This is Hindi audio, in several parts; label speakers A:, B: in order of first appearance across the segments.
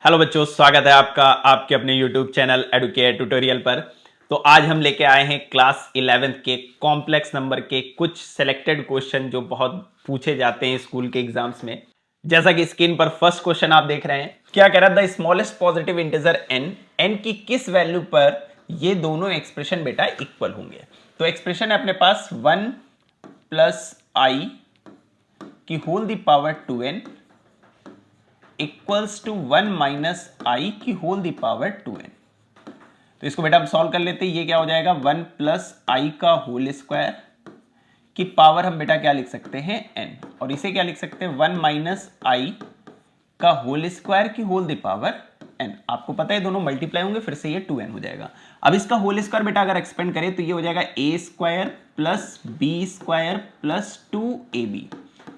A: हेलो बच्चों, स्वागत है आपका आपके अपने YouTube चैनल एडुकेट ट्यूटोरियल पर। तो आज हम लेके आए हैं क्लास 11th के कॉम्प्लेक्स नंबर के कुछ सेलेक्टेड क्वेश्चन जो बहुत पूछे जाते हैं स्कूल के एग्जाम्स में। जैसा कि स्क्रीन पर फर्स्ट क्वेश्चन आप देख रहे हैं, क्या कह रहा है, the smallest positive integer n की किस वैल्यू पर ये दोनों एक्सप्रेशन बेटा इक्वल होंगे। तो एक्सप्रेशन है अपने पास 1 प्लस आई की whole the power 2n equals to 1 minus i की होल द पावर 2n। तो इसको बेटा हम सॉल्व कर लेते हैं। ये क्या हो जाएगा, 1 प्लस आई का होल स्क्वायर की पावर हम बेटा क्या लिख सकते हैं, n, और इसे क्या लिख सकते हैं, 1 माइनस आई का होल स्क्वायर की होल द पावर n। आपको पता है दोनों मल्टीप्लाई होंगे, फिर से ये 2n हो जाएगा। अब इसका होल स्क्वायर बेटा अगर एक्सपेंड करें तो ये हो जाएगा a square plus b square plus 2ab,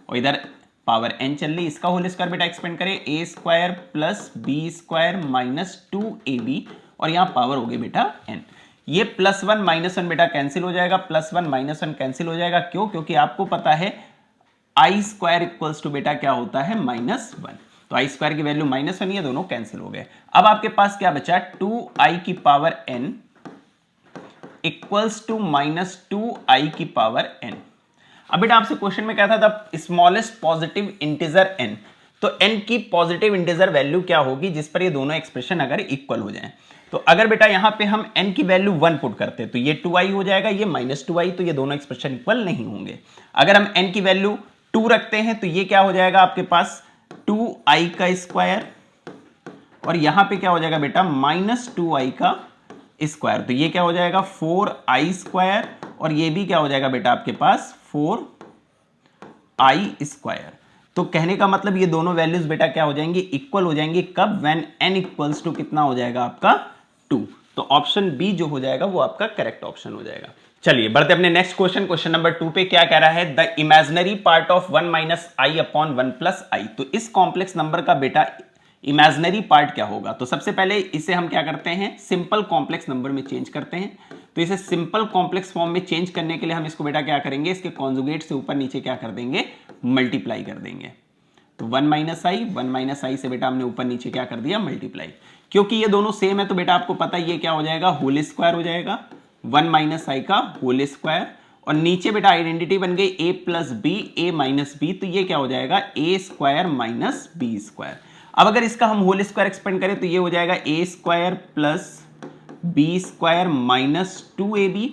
A: और इधर पावर n चल रही, इसका होल स्क्वायर बेटा एक्सपेंड करें a square plus b square minus 2ab, और यहां पावर हो गई बेटा n। ये प्लस 1 माइनस 1 बेटा कैंसिल हो जाएगा, प्लस 1 माइनस 1 कैंसिल हो जाएगा। क्यों? क्योंकि आपको पता है आई स्क्वायर इक्वल्स टू बेटा क्या होता है, -1। तो आई स्क्वायर की वैल्यू -1, ये दोनों कैंसिल हो गए। अब आपके पास क्या बचा, 2i की power n equals to -2i की पावर n। अब बेटा आपसे क्वेश्चन में क्या था, the smallest positive integer n। तो n की पॉजिटिव इंटीजर वैल्यू क्या होगी जिस पर ये दोनों एक्सप्रेशन अगर इक्वल हो जाएं। तो अगर बेटा यहां पे हम n की वैल्यू 1 पुट करते तो ये 2i हो जाएगा, ये -2i, तो ये दोनों एक्सप्रेशन इक्वल नहीं होंगे। अगर हम n की वैल्यू 2 रखते हैं तो ये क्या हो जाएगा आपके पास, 2i का स्क्वायर, और यहां पे क्या हो जाएगा बेटा, -2i का स्क्वायर। तो ये क्या हो जाएगा, 4i स्क्वायर, और ये भी क्या हो जाएगा बेटा आपके पास 4i स्क्वायर। तो कहने का मतलब ये दोनों वैल्यूज बेटा क्या हो जाएंगे, इक्वल हो जाएंगे। कब? व्हेन n इक्वल्स टू कितना हो जाएगा आपका 2। तो ऑप्शन बी जो हो जाएगा वो आपका करेक्ट ऑप्शन हो जाएगा। चलिए बढ़ते अपने नेक्स्ट क्वेश्चन, क्वेश्चन नंबर 2 पे। क्या कह रहा है, the imaginary part of 1 minus i upon 1 plus i. तो इस कॉम्प्लेक्स नंबर का बेटा इमेजिनरी पार्ट क्या होगा। तो सबसे पहले इसे हम क्या करते हैं, सिंपल कॉम्प्लेक्स नंबर में चेंज करते हैं। तो इसे सिंपल कॉम्प्लेक्स फॉर्म में चेंज करने के लिए हम इसको बेटा क्या करेंगे, इसके कॉन्जुगेट से ऊपर नीचे क्या कर देंगे, मल्टीप्लाई कर देंगे। तो 1 माइनस आई से बेटा हमने ऊपर नीचे क्या कर दिया, मल्टीप्लाई। क्योंकि ये दोनों सेम है तो बेटा आपको पता है ये क्या हो जाएगा, होल स्क्वायर हो जाएगा, 1 माइनस आई का होल स्क्वायर, और नीचे बेटा आइडेंटिटी बन गई a plus b, a minus b, तो ये क्या हो जाएगा, a square minus b square. अब अगर इसका हम होल स्क्वायर एक्सपेंड करें तो ये हो जाएगा a square plus b square minus 2ab,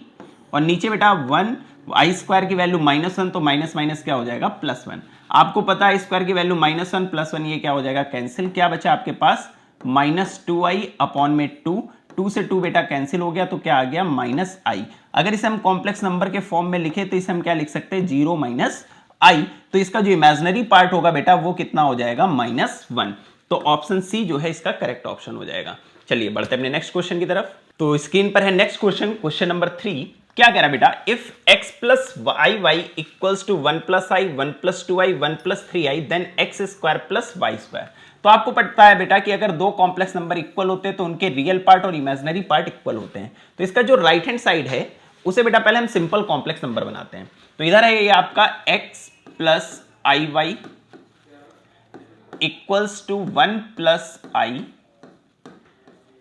A: और नीचे बेटा 1, आई स्क्वायर की वैल्यू -1, तो माइनस माइनस क्या हो जाएगा, +1। आपको पता है स्क्वायर की वैल्यू -1 +1, ये क्या हो जाएगा, कैंसिल। क्या बचा आपके पास, -2i अपॉन में 2 से 2 बेटा कैंसिल हो गया, तो क्या आ गया, -i। अगर इसे हम कॉम्प्लेक्स नंबर के फॉर्म में लिखे तो इसे हम क्या लिख सकते हैं, 0 माइनस i। तो इसका जो इमेजिनरी पार्ट होगा बेटा वो कितना हो जाएगा, -1। तो ऑप्शन सी जो है इसका करेक्ट ऑप्शन हो जाएगा। चलिए बढ़ते अपने नेक्स्ट क्वेश्चन की तरफ। तो स्क्रीन पर है नेक्स्ट क्वेश्चन, क्वेश्चन नंबर 3। क्या कह रहा है बेटा, if x plus y equals to 1 plus i, 1 plus 2i, 1 plus 3i, then x square plus y square. तो आपको पता है बेटा कि अगर दो कॉम्प्लेक्स नंबर इक्वल होते हैं तो उनके रियल पार्ट और इमेजिनरी पार्ट इक्वल होते हैं। तो इसका जो राइट हैंड साइड है उसे बेटा पहले हम सिंपल कॉम्प्लेक्स नंबर बनाते हैं। तो इधर है ये आपका x plus i y equals to 1 plus i.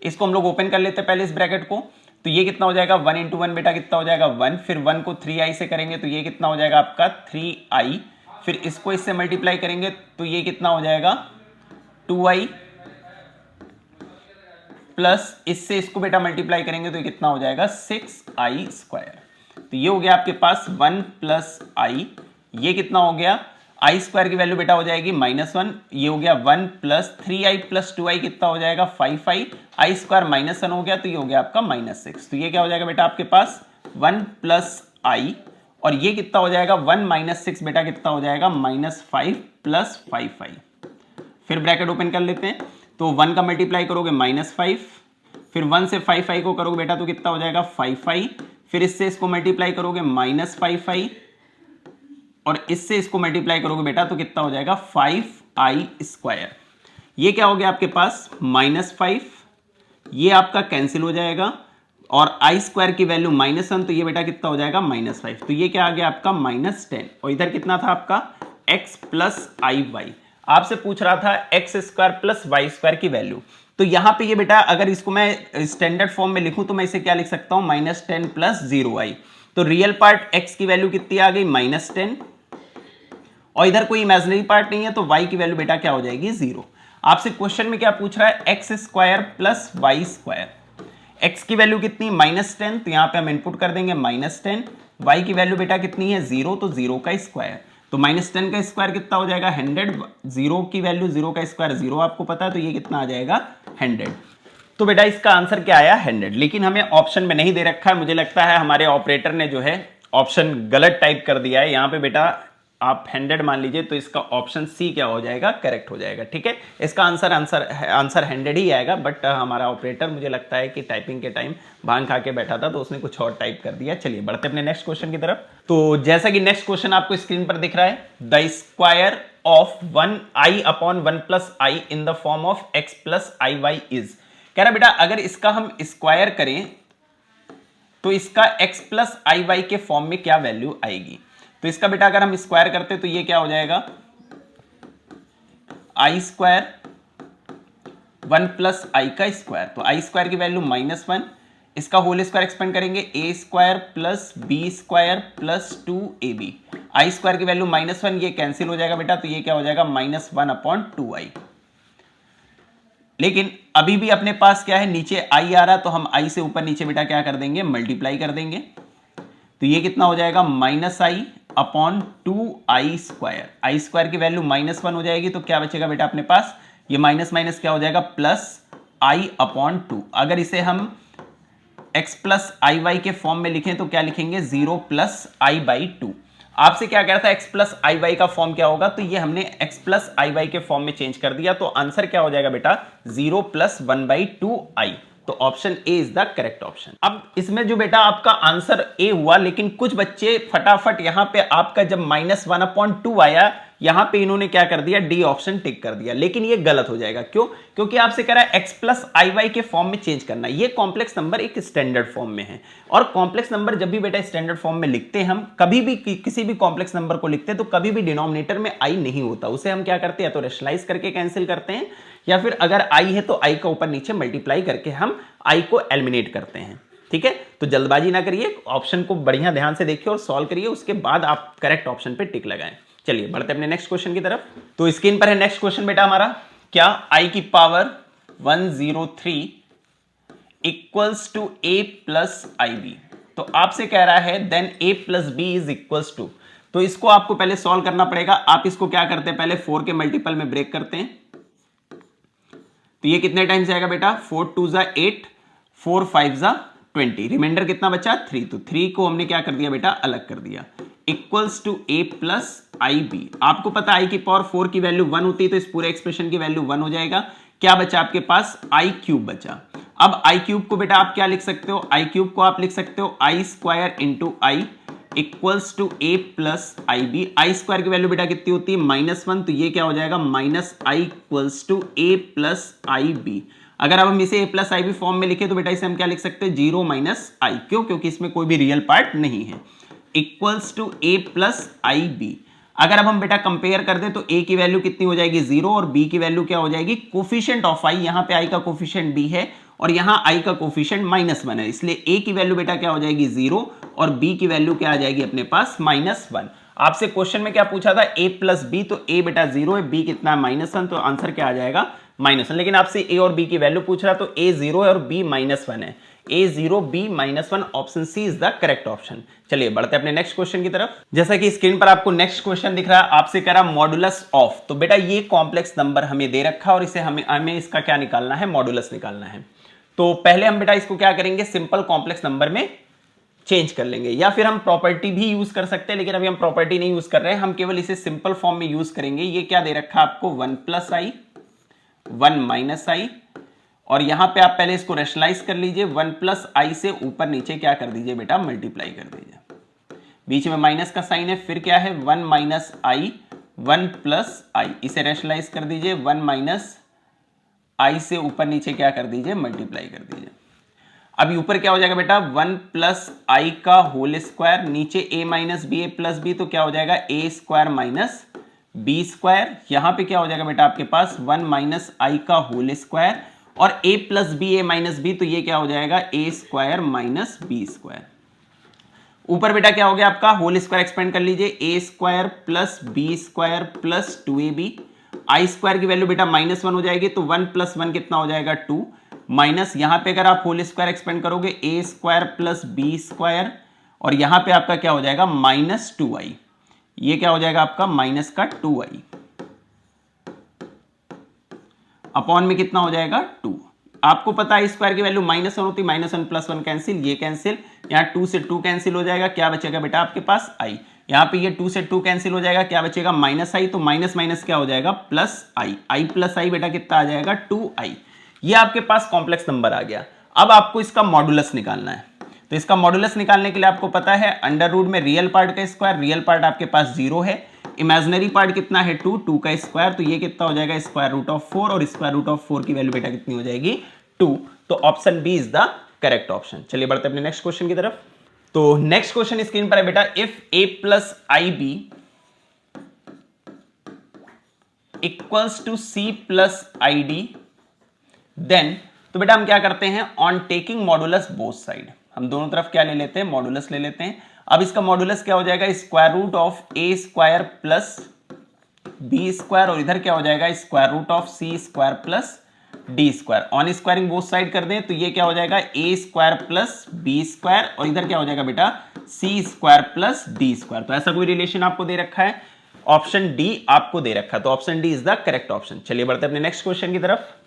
A: इसको हम लोग ओपन कर लेते हैं पहले इस ब्रैकेट को। तो ये कितना हो जाएगा, 1 इंटू 1 बेटा कितना हो जाएगा, 1। फिर 1 को 3i से करेंगे तो ये कितना हो जाएगा आपका 3i। फिर इसको इससे मल्टीप्लाई करेंगे तो ये कितना हो जाएगा 2i, प्लस इससे इसको बेटा मल्टीप्लाई करेंगे तो ये कितना हो जाएगा 6i स्क्वायर। तो ये हो गया आपके पास 1 प्लस आई। ये कितना हो गया, आई स्क्वायर की वैल्यू बेटा हो जाएगी -1। ये हो गया 1 प्लस 3i प्लस 2i कितना हो जाएगा 5i। आई स्क्वायर -1 हो गया तो ये हो गया आपका -6। तो ये क्या हो जाएगा बेटा आपके पास 1 प्लस आई, और ये कितना हो जाएगा 1 माइनस 6 बेटा कितना हो जाएगा -5 प्लस 5i। फिर ब्रैकेट ओपन कर लेते हैं। तो 1 का मल्टीप्लाई करोगे -5, फिर 1 से 5i को करोगे बेटा तो कितना हो जाएगा 5i। फिर इससे इसको मल्टीप्लाई करोगे -5i, और इससे इसको मल्टीप्लाई करोगे बेटा तो कितना हो जाएगा 5i स्क्वायर। ये क्या हो गया आपके पास -5, ये आपका कैंसिल हो जाएगा, और आई स्क्वायर की वैल्यू -1, तो ये बेटा कितना हो जाएगा -5। तो ये क्या आ गया आपका -10, और इधर कितना था आपका x प्लस आई वाई। आपसे पूछ रहा था x square plus y square की वैल्यू। तो यहां पे ये बेटा अगर इसको मैं स्टैंडर्ड फॉर्म में लिखूं तो मैं इसे क्या लिख सकता हूं, -10 प्लस 0i। तो रियल पार्ट x की वैल्यू कितनी आ गई, -10, और इधर कोई इमेजिनरी पार्ट नहीं है तो y की वैल्यू बेटा क्या हो जाएगी, 0। आपसे क्वेश्चन में क्या पूछ रहा है, x square plus y square. x की वैल्यू कितनी, -10, तो यहां पे हम इनपुट कर देंगे -10। y की वैल्यू बेटा कितनी है, 0, तो 0 का स्क्वायर, तो -10 का स्क्वायर कितना हो जाएगा, 100। 0 की वैल्यू 0 का स्क्वायर 0 आपको पता है, तो ये कितना आ जाएगा, 100। तो बेटा इसका आंसर क्या आया, 100। लेकिन हमें ऑप्शन में नहीं दे रखा है, मुझे लगता है हमारे ऑपरेटर ने जो है ऑप्शन गलत टाइप कर दिया है। यहां पे बेटा आप 100 मान लीजिए, तो इसका ऑप्शन सी क्या हो जाएगा, करेक्ट हो जाएगा। ठीक है, इसका आंसर 100 ही आएगा, बट हमारा ऑपरेटर मुझे लगता है कि टाइपिंग के टाइम भांग खा के बैठा था, तो उसने कुछ और टाइप कर दिया। चलिए बढ़ते अपने नेक्स्ट क्वेश्चन की तरफ। तो जैसा कि नेक्स्ट क्वेश्चन आपको स्क्रीन पर दिख रहा है, the square of 1i/1 + i in the form of x + iy is. कह रहा बेटा अगर इसका हम स्क्वायर करें तो इसका x + iy के फॉर्म में क्या वैल्यू आएगी। तो इसका बेटा अगर हम स्क्वायर करते तो ये क्या हो जाएगा, i² 1 + i का स्क्वायर, तो i² की वैल्यू -1, इसका होल स्क्वायर एक्सपेंड करेंगे, a² + b² + 2ab। i² की वैल्यू -1, ये कैंसिल हो जाएगा बेटा, तो ये क्या हो जाएगा, -1/2i। लेकिन अभी भी अपने पास क्या है, नीचे i आ रहा, तो हम i से ऊपर नीचे बेटा क्या कर देंगे, मल्टीप्लाई कर देंगे। तो ये कितना हो जाएगा, -i/2i²। i² की वैल्यू -1 हो जाएगी, तो क्या बचेगा बेटा अपने पास, ये माइनस माइनस क्या हो जाएगा, +i/2। अगर इसे हम x + iy के फॉर्म में लिखें तो क्या लिखेंगे, 0 + i/2। आपसे क्या कह रहा था, x + iy का फॉर्म क्या होगा, तो ये हमने x + iy के फॉर्म में चेंज कर दिया, तो आंसर क्या हो जाएगा बेटा, 0 + 1/2i। तो option A is the correct option. अब इसमें जो बेटा आपका आंसर ए हुआ, लेकिन कुछ बच्चे फटाफट यहां पे आपका जब -1/2 आया, यहां पे इन्होंने क्या कर दिया, डी ऑप्शन टिक कर दिया, लेकिन ये गलत हो जाएगा। क्यों, क्योंकि आपसे कह रहा है x + iy के फॉर्म में चेंज करना। ये कॉम्प्लेक्स नंबर एक स्टैंडर्ड फॉर्म में है, और कॉम्प्लेक्स नंबर जब भी बेटा स्टैंडर्ड फॉर्म में लिखते हैं, हम कभी भी किसी भी कॉम्प्लेक्स नंबर को लिखते हैं तो कभी भी डिनोमिनेटर में i नहीं होता, उसे हम क्या करते हैं, तो रेशनलाइज करके कैंसिल करते हैं, या फिर अगर i है तो i का ऊपर नीचे मल्टीप्लाई करके हम i को एलिमिनेट करते हैं। ठीक है, तो जल्दबाजी ना करिए, ऑप्शन को बढ़िया ध्यान से देखिए और सॉल्व करिए, उसके बाद आप करेक्ट ऑप्शन पे टिक लगाएं। चलिए बढ़ते अपने नेक्स्ट क्वेश्चन की तरफ। तो स्क्रीन पर है नेक्स्ट क्वेश्चन बेटा हमारा, क्या i की power 103 equals to a + ib। तो आपसे कह रहा है then a + b is equals to. तो इसको आपको पहले सॉल्व करना पड़ेगा। आप इसको क्या करते हैं, पहले 4 के मल्टीपल में ब्रेक करते हैं, तो ये कितने टाइम्स आएगा बेटा, 4 × 2 = 8, 4 × 5 = 20, रिमाइंडर कितना बचा, 3। तो 3 को हमने क्या कर दिया बेटा, अलग कर दिया, इक्वल्स टू a + ib। आपको पता है i की पावर 4 की वैल्यू 1 होती है, तो इस पूरे एक्सप्रेशन की वैल्यू 1 हो जाएगा। क्या बचा आपके पास, i³ बचा। अब i³ को बेटा आप क्या लिख सकते हो, i³ को आप लिख सकते हो i² × i equals to a + ib। i² की वैल्यू बेटा कितनी होती है, -1, तो ये क्या हो जाएगा, -i = a + ib। अगर अब हम इसे a + ib फॉर्म में लिखे तो बेटा इसे हम क्या लिख सकते हैं, 0 - i। क्यों, क्योंकि इसमें कोई भी रियल पार्ट नहीं है, इक्वल्स टू a + ib। अगर अब हम बेटा कंपेयर कर दें तो a की वैल्यू कितनी हो जाएगी, 0, और b की वैल्यू क्या हो जाएगी, कोफिशिएंट ऑफ i। यहां पे i का कोफिशिएंट b है और यहां i का कोफिशिएंट -1 है, इसलिए a की वैल्यू बेटा क्या हो जाएगी, 0, और b की वैल्यू क्या आ जाएगी अपने पास, -1। आपसे क्वेश्चन में क्या पूछा था, a + b, तो a बेटा 0 है, b कितना है, -1, तो आंसर क्या आ जाएगा, -1। लेकिन आपसे a और b की वैल्यू पूछ रहा, तो a 0 है और b -1 है, a 0 b -1, option c is the correct option. चलिए बढ़ते अपने नेक्स्ट क्वेश्चन की तरफ। जैसा कि स्क्रीन पर आपको नेक्स्ट क्वेश्चन दिख रहा है, आपसे कह रहा मॉडुलस ऑफ। तो बेटा ये कॉम्प्लेक्स नंबर हमें दे रखा और इसे हमें इसका क्या निकालना है, मॉडुलस निकालना है। तो पहले हम बेटा इसको क्या करेंगे, सिंपल कॉम्प्लेक्स नंबर में चेंज कर लेंगे, या फिर हम प्रॉपर्टी भी यूज कर सकते हैं, लेकिन अभी हम प्रॉपर्टी नहीं यूज कर रहे हैं, हम केवल इसे सिंपल फॉर्म में यूज करेंगे। ये क्या दे रखा है आपको, 1 + i 1 - i, और यहां पे आप पहले इसको रेशनलाइज कर लीजिए, 1 + i से ऊपर नीचे क्या कर दीजिए बेटा, मल्टीप्लाई कर दीजिए, बीच में माइनस का साइन है, फिर क्या है, 1 - i 1 + i, इसे रेशनलाइज कर दीजिए, 1 - i से ऊपर नीचे क्या कर दीजिए, मल्टीप्लाई कर दीजिए। अभी ऊपर क्या हो जाएगा बेटा, 1 + i का होल स्क्वायर, नीचे a - b a + b, तो क्या हो जाएगा, a² - बी स्क्वायर, यहां पे क्या हो जाएगा बेटा आपके पास 1 माइनस आई का होल स्क्वायर, और ए प्लस बी ए माइनस बी, तो ये क्या हो जाएगा a square minus b square. ऊपर बेटा क्या हो गया आपका होल स्क्वायर एक्सपेंड कर लीजिए, a square plus b square plus 2ab। I square की वैल्यू बेटा -1 हो जाएगी, तो 1 प्लस 1 कितना हो जाएगा 2, माइनस यहां पे अगर आप होल स्क्वायर एक्सपेंड करोगे ए स्क्वायर प्लस बी स्क्वायर, और यहां पे आपका क्या हो जाएगा -2i, ये क्या हो जाएगा आपका माइनस का 2i अपॉन में कितना हो जाएगा 2। आपको पता है स्क्वायर की वैल्यू -1 होती, -1 प्लस 1 कैंसिल, ये कैंसिल, यहाँ 2 से 2 कैंसिल हो जाएगा, क्या बचेगा बेटा आपके पास i, यहाँ पे ये 2 से 2 कैंसिल हो जाएगा, क्या बचेगा -i, तो माइनस माइनस क्या हो जाएगा +i, i प्लस i बेटा कितना आ जाएगा 2i। ये आपके पास कॉम्प्लेक्स नंबर आ गया। अब आपको इसका मॉडुलस निकालना है, तो इसका मॉडुलस निकालने के लिए आपको पता है अंडर रूट में रियल पार्ट का स्क्वायर, रियल पार्ट आपके पास 0 है, इमेजिनरी पार्ट कितना है 2 का स्क्वायर, तो ये कितना हो जाएगा स्क्वायर रूट ऑफ 4, और स्क्वायर रूट ऑफ 4 की वैल्यू बेटा कितनी हो जाएगी 2, तो option b is the correct option. चलिए बढ़ते हैं अपने नेक्स्ट क्वेश्चन की तरफ। तो नेक्स्ट क्वेश्चन स्क्रीन पर है बेटा, if a plus i b equals to c plus i d, then, तो बेटा हम क्या करते हैं on taking modulus both side, हम दोनों तरफ क्या ले लेते हैं मॉडुलस ले लेते हैं। अब इसका मॉडुलस क्या हो जाएगा square root of a square plus b square, और इधर क्या हो जाएगा square root of c square plus d square. On squaring both side कर दें तो ये क्या हो जाएगा a square plus b square, और इधर क्या हो जाएगा बेटा c square plus d square. तो ऐसा कोई रिलेशन आपको दे रखा है, ऑप्शन डी आपको दे रखा है, तो option D is the correct option. चलिए बढ़ते हैं अपने नेक्स्ट क्वेश्चन की तरफ।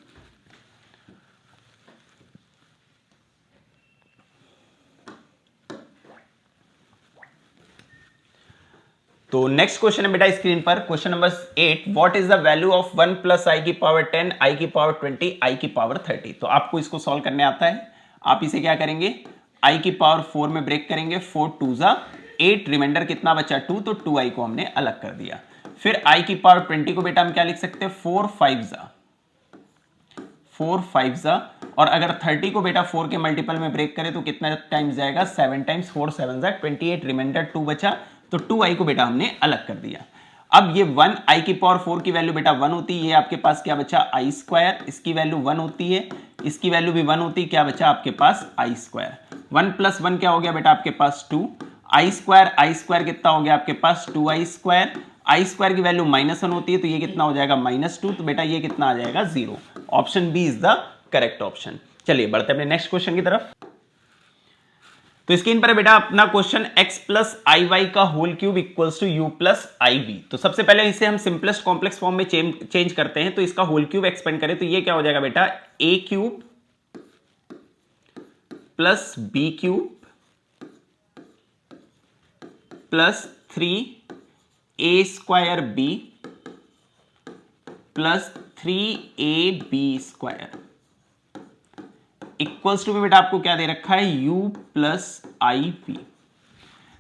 A: तो नेक्स्ट क्वेश्चन है बेटा स्क्रीन पर, question number 8, what is the value of 1 plus i की पावर 10, आई की पावर 20, आई की पावर 30। तो आपको इसको सॉल्व करने आता है, आप इसे क्या करेंगे आई की पावर 4 में ब्रेक करेंगे, 4 2 जा 8, रिमाइंडर कितना बचा 2, तो 2i को हमने अलग कर दिया। फिर आई की पावर 20 को बेटा हम क्या लिख सकते हैं 4 5 जा, और अगर 30 को बेटा 4 के मल्टीपल में ब्रेक करें तो कितना टाइम्स जाएगा 7 टाइम्स, 4 7 जा 28, रिमाइंडर 2 बचा, तो 2i को बेटा हमने अलग कर दिया। अब ये 1 i की पावर 4 की वैल्यू बेटा 1 होती है, ये आपके पास क्या बचा i स्क्वायर, इसकी वैल्यू 1 होती है, इसकी वैल्यू भी 1 होती है, क्या बचा आपके पास i स्क्वायर। 1 प्लस 1 क्या हो गया बेटा आपके पास 2, i स्क्वायर कितना हो गया आपके पास 2i स्क्वायर, i स्क्वायर की वैल्यू -1 होती है, तो ये कितना हो जाएगा -2, तो बेटा ये कितना आ जाएगा 0। Option b is the correct option. चलिए बढ़ते हैं अपने नेक्स्ट क्वेश्चन की तरफ। तो स्क्रीन पर है बेटा अपना question, x plus i y का whole cube equals to u plus i b. तो सबसे पहले इसे हम सिंपलेस्ट कॉम्प्लेक्स फॉर्म में चेंज करते हैं, तो इसका होल क्यूब एक्सपेंड करें तो ये क्या हो जाएगा बेटा a cube plus b cube plus 3a square b plus 3ab square equals to में बेटा आपको क्या दे रखा है u प्लस आई बी।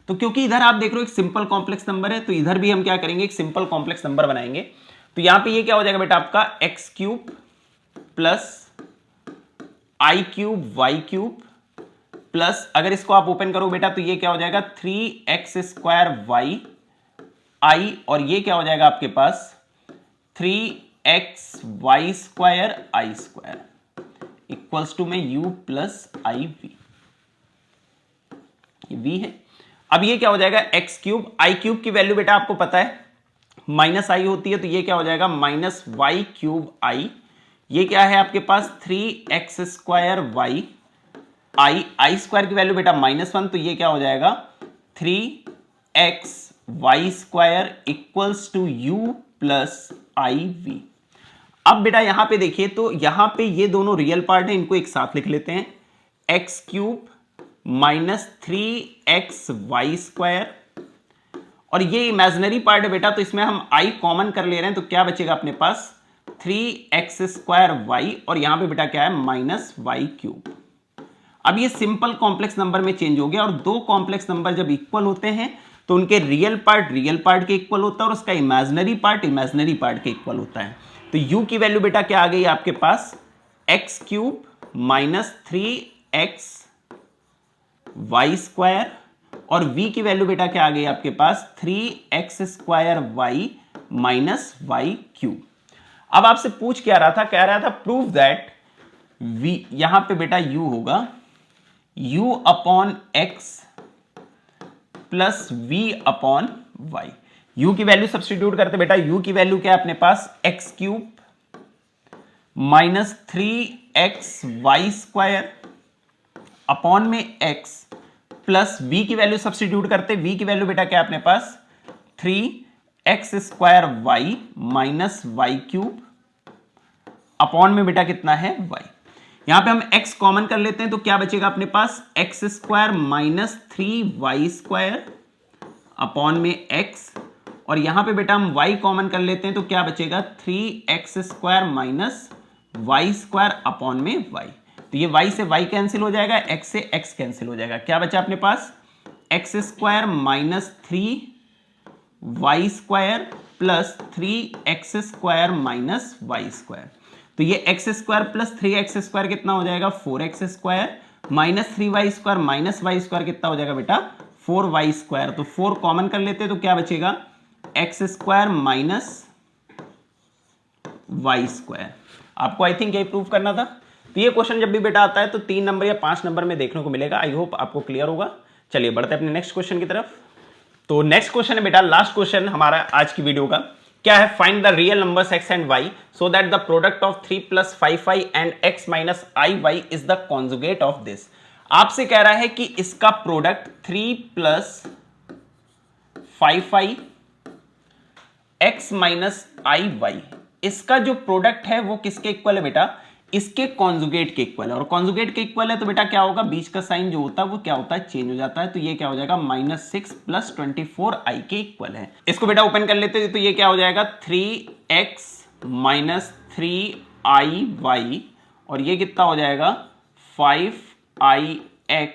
A: तो क्योंकि इधर आप देख रहे हो एक सिंपल कॉम्प्लेक्स नंबर है, तो इधर भी हम क्या करेंगे एक सिंपल कॉम्प्लेक्स नंबर बनाएंगे। तो यहां पे ये क्या हो जाएगा बेटा आपका एक्स क्यूब प्लस आई क्यूब वाई क्यूब प्लस, अगर इसको आप ओपन करो बेटा तो ये क्या हो जाएगा 3x स्क्वायर वाई आई, और ये क्या हो जाएगा आपके पास 3x y square i square equals to में u प्लस आई वी, ये v है। अब ये क्या हो जाएगा एक्स क्यूब, आई क्यूब की वैल्यू बेटा आपको पता है माइनस आई होती है, तो ये क्या हो जाएगा माइनस वाई क्यूब आई, ये क्या है आपके पास 3x square y i, i square की वैल्यू बेटा -1, तो ये क्या हो जाएगा 3x y square equals to u plus i v. अब बेटा यहां पे देखिए, तो यहां पे ये दोनों रियल पार्ट है, इनको एक साथ लिख लेते हैं, x cube minus 3x y square, और ये इमेजिनरी पार्ट है बेटा, तो इसमें हम i कॉमन कर ले रहे हैं, तो क्या बचेगा अपने पास 3x स्क्वायर वाई, और यहां पे बेटा क्या है माइनस वाई क्यूब। अब ये सिंपल कॉम्प्लेक्स नंबर में चेंज हो गया, और दो कॉम्प्लेक्स नंबर जब इक्वल होते हैं तो उनके रियल पार्ट के इक्वल होता है, और उसका इमेजिनरी पार्ट के इक्वल होता है। तो u की वैल्यू बेटा क्या आ गई आपके पास x cube minus 3x y square, और v की वैल्यू बेटा क्या आ गई आपके पास 3x square y minus y cube. अब आपसे पूछ क्या रहा था, कह रहा था प्रूव दैट v, यहां पे बेटा u होगा u upon x plus v upon y। u की वैल्यू सब्स्टिट्यूट करते बेटा, u की वैल्यू क्या है अपने पास x cube minus 3xy² upon में x प्लस v की वैल्यू सब्स्टिट्यूट करते, v की वैल्यू बेटा क्या है अपने पास 3x² minus y cube upon में बेटा कितना है y। यहां पे हम x कॉमन कर लेते हैं तो क्या बचेगा अपने पास x² माइनस 3y² अपॉन में x, और यहां पे बेटा हम y कॉमन कर लेते हैं तो क्या बचेगा 3x² माइनस y² अपॉन में y। तो ये y से y कैंसिल हो जाएगा, x से x कैंसिल हो जाएगा, क्या बचा अपने पास x² minus 3y² plus 3x² minus y²। तो ये x² प्लस 3x² कितना हो जाएगा 4x² minus 3y² minus y² कितना हो जाएगा बेटा 4y²। तो 4 कॉमन कर लेते हैं तो क्या बचेगा x² माइनस y²। आपको आई थिंक यही प्रूव करना था। तो ये क्वेश्चन जब भी बेटा आता है तो 3 नंबर या 5 नंबर में देखने को मिलेगा। आई होप आपको क्लियर होगा। चलिए बढ़ते हैं अपने नेक्स्ट क्वेश्चन की तरफ। तो नेक्स्ट क्वेश्चन है बेटा, लास्ट क्वेश्चन हमारा आज की वीडियो का, क्या है, find the real numbers x and y so that the product of 3 plus 5y and x minus iy is the conjugate of this. आपसे कह रहा है कि इसका product 3 plus 5y x minus iy, इसका जो प्रोडक्ट है वो किसके इक्वल है बेटा, इसके कॉन्जुगेट के इक्वल है। और कॉन्जुगेट के इक्वल है तो बेटा क्या होगा, बीच का साइन जो होता है वो क्या होता है, चेंज हो जाता है। तो ये क्या हो जाएगा -6 प्लस 24i के इक्वल है। इसको बेटा ओपन कर लेते हैं तो ये क्या हो जाएगा 3x माइनस 3iy, और ये कितना हो जाएगा 5ix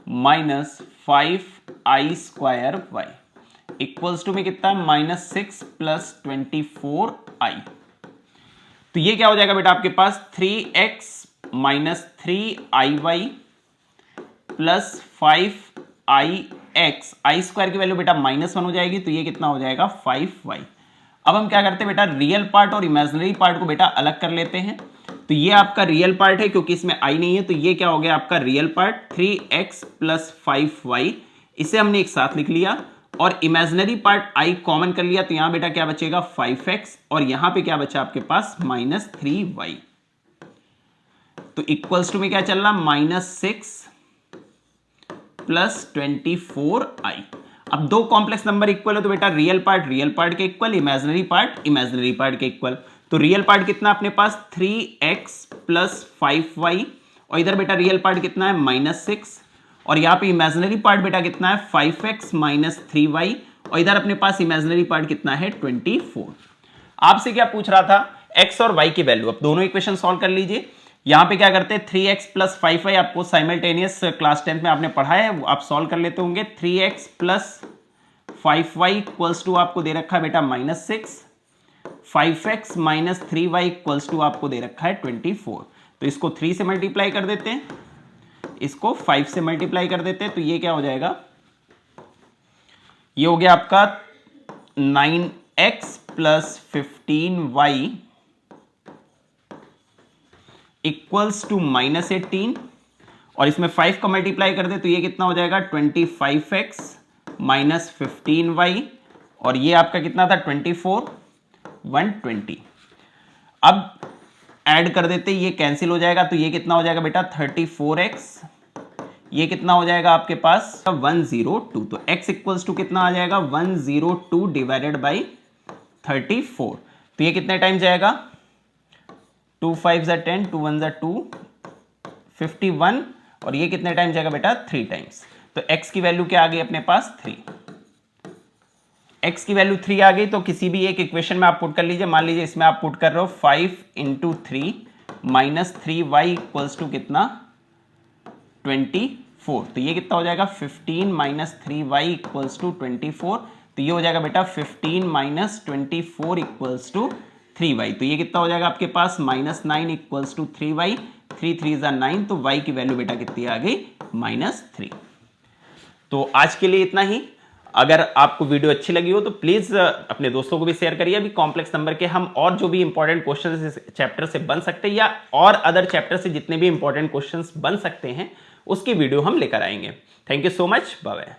A: minus 5i² equals to में कितना -6 प्लस 24i। तो ये क्या हो जाएगा बेटा आपके पास 3x minus 3iy plus 5ix, i² की वैल्यू बेटा -1 हो जाएगी तो ये कितना हो जाएगा 5y। अब हम क्या करते हैं बेटा, रियल पार्ट और इमेजिनरी पार्ट को बेटा अलग कर लेते हैं। तो ये आपका रियल पार्ट है क्योंकि इसमें i नहीं है, तो ये क्या हो गया आपका real part 3x plus 5y, इसे हमने एक साथ लिख लिया। और इमेजिनरी पार्ट i कॉमन कर लिया तो यहां बेटा क्या बचेगा 5x, और यहां पे क्या बचा आपके पास -3y। तो इक्वल्स टू में क्या चल रहा -6 प्लस 24i। अब दो कॉम्प्लेक्स नंबर इक्वल है तो बेटा रियल पार्ट के इक्वल, इमेजिनरी पार्ट के इक्वल। तो रियल पार्ट कितना अपने पास 3x प्लस 5y, और इधर बेटा रियल पार्ट कितना है -6, और यहां पे इमेजिनरी पार्ट बेटा कितना है 5x माइनस 3y, और इधर अपने पास इमेजिनरी पार्ट कितना है 24। आपसे क्या पूछ रहा था, x और y की वैल्यू। अब दोनों इक्वेशन सॉल्व कर लीजिए। यहां पे क्या करते हैं 3x प्लस 5y, आपको साइमल्टेनियस क्लास 10 में आपने पढ़ा है, वो आप सॉल्व कर लेते होंगे। 3x plus 5y equals to आपको दे रखा है बेटा -6, 5x minus 3y equals to आपको दे रखा है 24। तो इसको 3 से मल्टीप्लाई कर देते हैं, इसको 5 से मल्टीप्लाई कर देते हैं, तो ये क्या हो जाएगा, ये हो गया आपका 9x plus 15y equals to -18, और इसमें 5 का मल्टीप्लाई कर दे तो ये कितना हो जाएगा 25x माइनस 15y, और ये आपका कितना था 24, 120। अब ऐड कर देते, ये कैंसिल हो जाएगा तो ये कितना हो जाएगा बेटा 34x, ये कितना हो जाएगा आपके पास 102। तो x इक्वल्स टू कितना आ जाएगा 102 डिवाइडेड बाई 34। तो ये कितने टाइम जाएगा 2 5 10, 2 1 2, 51, और ये कितने टाइम जाएगा बेटा 3 टाइम्स। तो x की वैल्यू क्या आ गई अपने पास 3, x की वैल्यू 3 आ गई। तो किसी भी एक इक्वेशन में आप पुट कर लीजिए, मान लीजिए इसमें आप पुट कर रहे हो 5 into 3 minus 3y equals to कितना 24। तो ये कितना हो जाएगा 15 माइनस 3y इक्वल्स टू 24। तो ये हो जाएगा बेटा 15 माइनस 24 इक्वल्स टू 3y। तो ये कितना हो जाएगा आपके पास -9 इक्वल्स टू 3y, 3 3 = 9। तो y की वैल्यू बेटा कितनी आ गई -3। तो आज के लिए इतना ही। अगर आपको वीडियो अच्छी लगी हो तो प्लीज अपने दोस्तों को भी शेयर करिए। अभी कॉम्प्लेक्स नंबर के हम और जो भी इंपॉर्टेंट क्वेश्चन इस चैप्टर से बन सकते हैं या और अदर चैप्टर से जितने भी इंपॉर्टेंट क्वेश्चन बन सकते हैं उसकी वीडियो हम लेकर आएंगे। Thank you so much, bye bye.